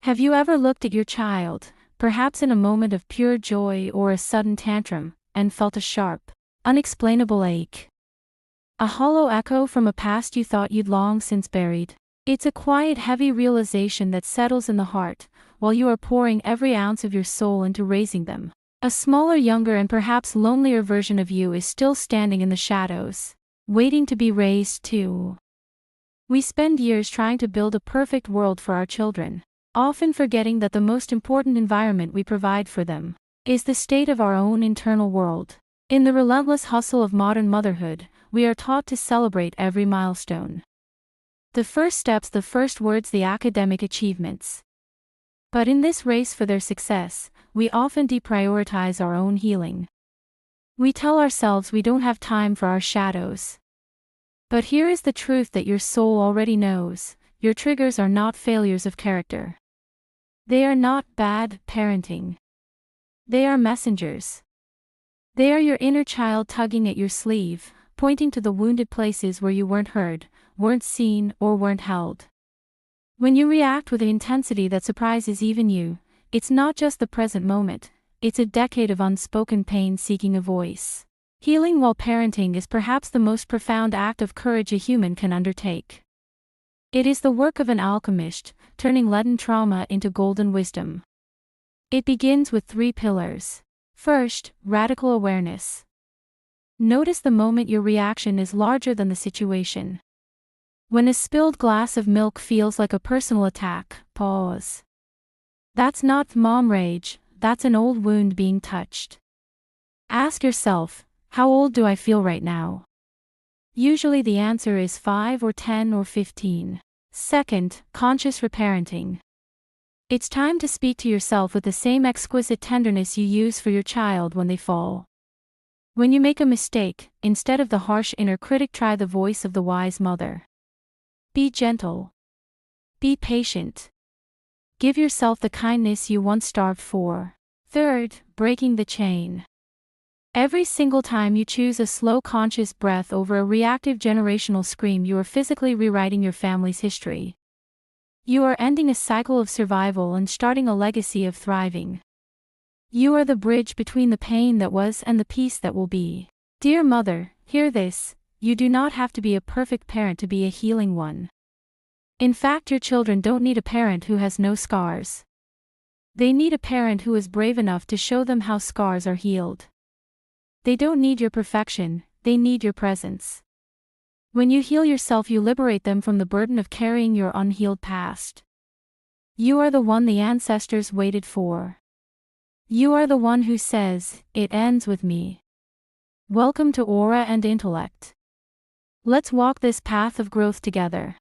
Have you ever looked at your child, perhaps in a moment of pure joy or a sudden tantrum, and felt a sharp, unexplainable ache? A hollow echo from a past you thought you'd long since buried. It's a quiet, heavy realization that settles in the heart, while you are pouring every ounce of your soul into raising them. A smaller, younger, and perhaps lonelier version of you is still standing in the shadows, waiting to be raised too. We spend years trying to build a perfect world for our children, often forgetting that the most important environment we provide for them is the state of our own internal world. In the relentless hustle of modern motherhood, we are taught to celebrate every milestone. The first steps, the first words, the academic achievements. But in this race for their success, we often deprioritize our own healing. We tell ourselves we don't have time for our shadows. But here is the truth that your soul already knows: your triggers are not failures of character. They are not bad parenting. They are messengers. They are your inner child tugging at your sleeve, pointing to the wounded places where you weren't heard, weren't seen, or weren't held. When you react with an intensity that surprises even you, it's not just the present moment, it's a decade of unspoken pain seeking a voice. Healing while parenting is perhaps the most profound act of courage a human can undertake. It is the work of an alchemist, turning leaden trauma into golden wisdom. It begins with 3 pillars. First, radical awareness. Notice the moment your reaction is larger than the situation. When a spilled glass of milk feels like a personal attack, pause. That's not mom rage, that's an old wound being touched. Ask yourself, how old do I feel right now? Usually the answer is 5 or 10 or 15. Second, conscious reparenting. It's time to speak to yourself with the same exquisite tenderness you use for your child when they fall. When you make a mistake, instead of the harsh inner critic, try the voice of the wise mother. Be gentle. Be patient. Give yourself the kindness you once starved for. Third, breaking the chain. Every single time you choose a slow, conscious breath over a reactive generational scream, you are physically rewriting your family's history. You are ending a cycle of survival and starting a legacy of thriving. You are the bridge between the pain that was and the peace that will be. Dear mother, hear this: you do not have to be a perfect parent to be a healing one. In fact, your children don't need a parent who has no scars. They need a parent who is brave enough to show them how scars are healed. They don't need your perfection, they need your presence. When you heal yourself, you liberate them from the burden of carrying your unhealed past. You are the one the ancestors waited for. You are the one who says, "It ends with me." Welcome to Aura and Intellect. Let's walk this path of growth together.